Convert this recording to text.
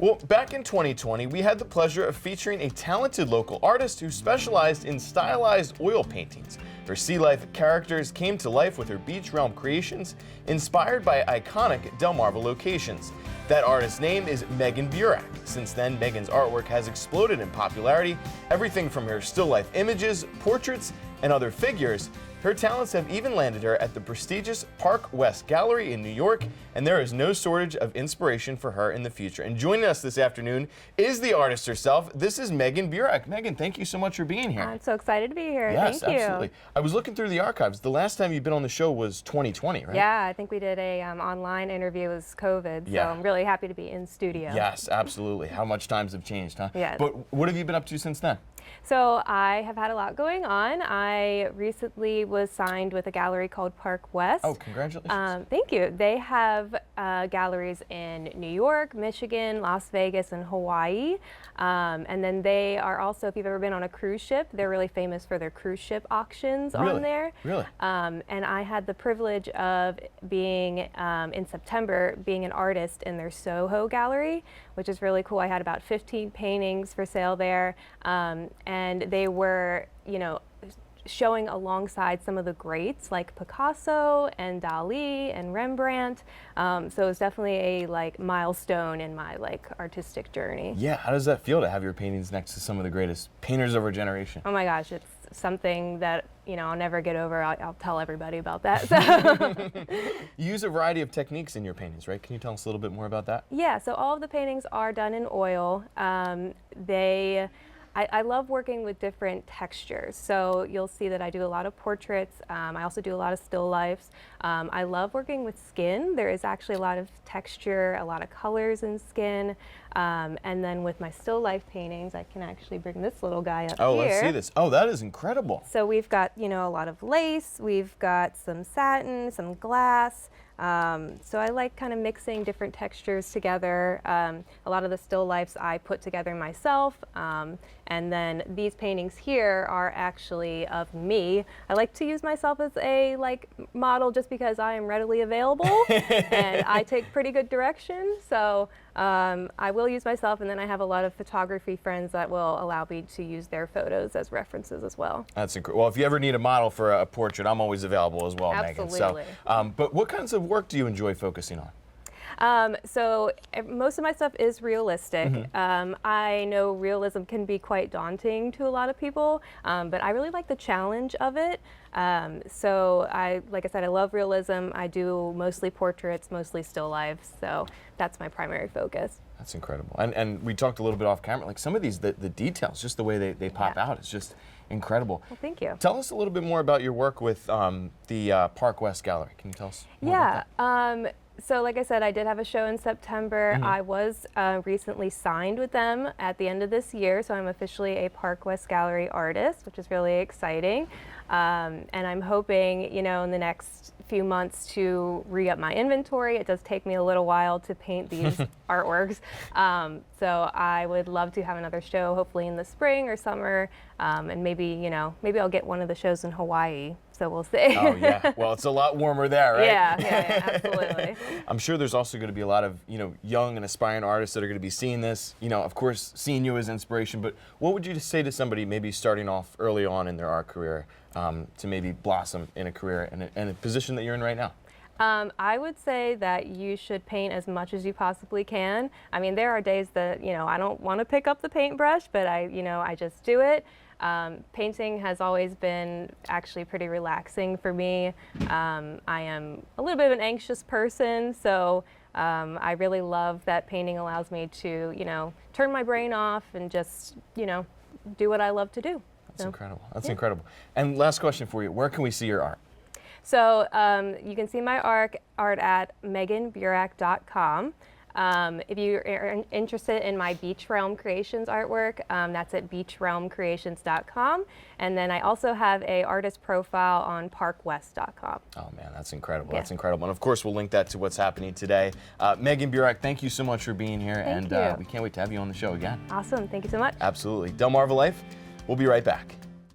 Well, back in 2020, we had the pleasure of featuring a talented local artist who specialized in stylized oil paintings. Her sea life characters came to life with her beach realm creations, inspired by iconic Delmarva locations. That artist's name is Megan Burak. Since then, Megan's artwork has exploded in popularity, everything from her still life images, portraits, and other figures. Her talents have even landed her at the prestigious Park West Gallery in New York, and there is no shortage of inspiration for her in the future. And joining us this afternoon is the artist herself. This is Megan Burak. Megan, thank you so much for being here. I'm so excited to be here. Yes, thank you. Absolutely. I was looking through the archives. The last time you've been on the show was 2020, right? Yeah, I think we did a online interview. It was COVID, so Yeah. I'm really happy to be in studio. Yes, absolutely. How much times have changed, huh? Yes. But what have you been up to since then? So I have had a lot going on. I recently was signed with a gallery called Park West. Oh, congratulations. Thank you. They have galleries in New York, Michigan, Las Vegas, and Hawaii. And then they are also, if you've ever been on a cruise ship, they're really famous for their cruise ship auctions on there. Really? And I had the privilege of being, in September, being an artist in their Soho gallery, which is really cool. I had about 15 paintings for sale there. And they were, showing alongside some of the greats like Picasso and Dali and Rembrandt. So it was definitely a milestone in my artistic journey. Yeah, how does that feel to have your paintings next to some of the greatest painters of our generation? Oh my gosh, it's something that I'll never get over. I'll tell everybody about that. So. You use a variety of techniques in your paintings, right? Can you tell us a little bit more about that? Yeah, so all of the paintings are done in oil. I love working with different textures. So you'll see that I do a lot of portraits. I also do a lot of still lifes. I love working with skin. There is actually a lot of texture, a lot of colors in skin. And then with my still life paintings, I can actually bring this little guy up here. Oh, let's see this. Oh, that is incredible. So we've got, a lot of lace. We've got some satin, some glass. So I like kind of mixing different textures together. A lot of the still lifes I put together myself. And then these paintings here are actually of me. I like to use myself as a model just because I am readily available and I take pretty good direction. So I will use myself, and then I have a lot of photography friends that will allow me to use their photos as references as well. That's incredible. Well, if you ever need a model for a portrait, I'm always available as well, Absolutely. Megan. So, but what kinds of work do you enjoy focusing on? So most of my stuff is realistic. Mm-hmm. I know realism can be quite daunting to a lot of people, but I really like the challenge of it. So like I said, I love realism. I do mostly portraits, mostly still lifes. So that's my primary focus. That's incredible. And we talked a little bit off camera, like some of these, the details, just the way they pop out, it's just incredible. Well, thank you. Tell us a little bit more about your work with the Park West Gallery. Can you tell us more about that? So like I said, I did have a show in September. Mm-hmm. I was recently signed with them at the end of this year, so I'm officially a Park West Gallery artist, which is really exciting. And I'm hoping, in the next few months to re-up my inventory. It does take me a little while to paint these artworks. So I would love to have another show, hopefully in the spring or summer, and maybe I'll get one of the shows in Hawaii. So we'll see. Oh yeah, well it's a lot warmer there, right? Yeah, absolutely. I'm sure there's also going to be a lot of young and aspiring artists that are going to be seeing this. Of course, seeing you as inspiration. But what would you say to somebody maybe starting off early on in their art career to maybe blossom in a career in a position that you're in right now? I would say that you should paint as much as you possibly can. I mean, there are days that I don't want to pick up the paintbrush, but I just do it. Painting has always been actually pretty relaxing for me. I am a little bit of an anxious person, so I really love that painting allows me to, turn my brain off and just, do what I love to do. That's incredible. That's incredible. And last question for you, where can we see your art? So you can see my art at meganburak.com. If you are interested in my Beach Realm Creations artwork, that's at beachrealmcreations.com. And then I also have a artist profile on parkwest.com. Oh man, that's incredible. Yeah. That's incredible. And of course, we'll link that to what's happening today. Megan Burak, thank you so much for being here. Thank and you. We can't wait to have you on the show again. Awesome. Thank you so much. Absolutely. DelmarvaLife, we'll be right back.